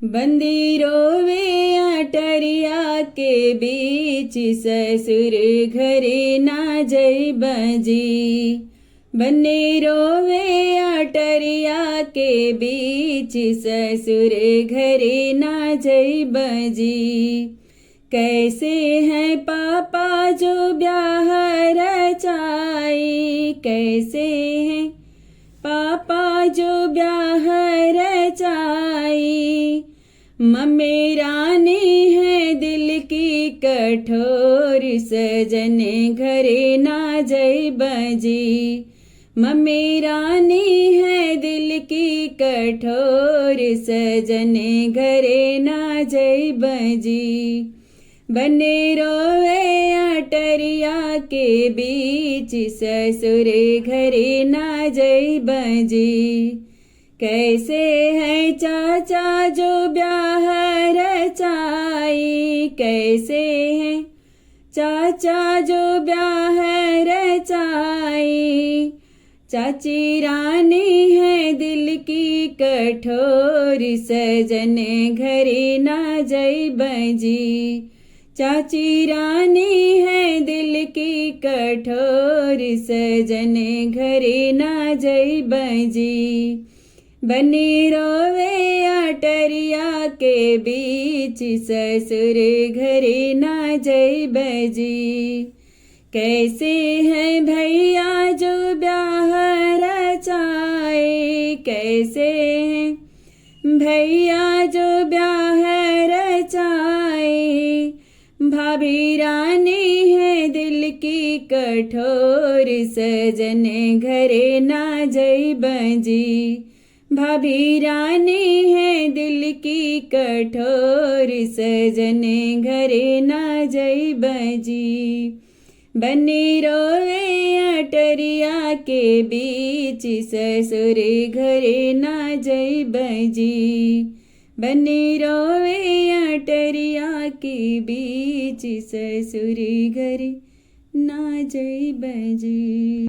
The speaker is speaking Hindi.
बंदी रोवे अटरिया के बीच, ससुर घरे ना जई बजी। बंदी रोवे अटरिया के बीच, ससुर घरे ना जई बजी। कैसे हैं पापा जो ब्याह रचाई, कैसे हैं पापा जो ब्याह रचाई। मम्मी रानी है दिल की कठोर, सजन घरे ना जई बजी। मम्मी रानी है दिल की कठोर, सजन घरे ना जई बजी। बने रोवे अटरिया के बीच, ससुर घरे ना जई बजी। कैसे है चाचा जो ब्याह रचाई, कैसे है चाचा जो ब्याह रचाई। चाची रानी है दिल की कठोर, सजन घरे ना जई बजी। चाची रानी है दिल की कठोर, सजन घरे ना जई बजी। बनी रोवे अटरिया के बीच, ससुर घरे ना जई बजी। कैसे है भैया जो ब्याह रचाए, कैसे है भैया जो ब्याह रचाए। भाभी रानी है दिल की कठोर, सजन घरे ना जई बजी। भाभी रानी है दिल की कठोर, सजन घरे ना जई बजी। बनी रोवे अटरिया के बीच, ससुर घरे ना जई बजी। बनी रोवे अटरिया के बीच, ससुर घरे ना जई बजी।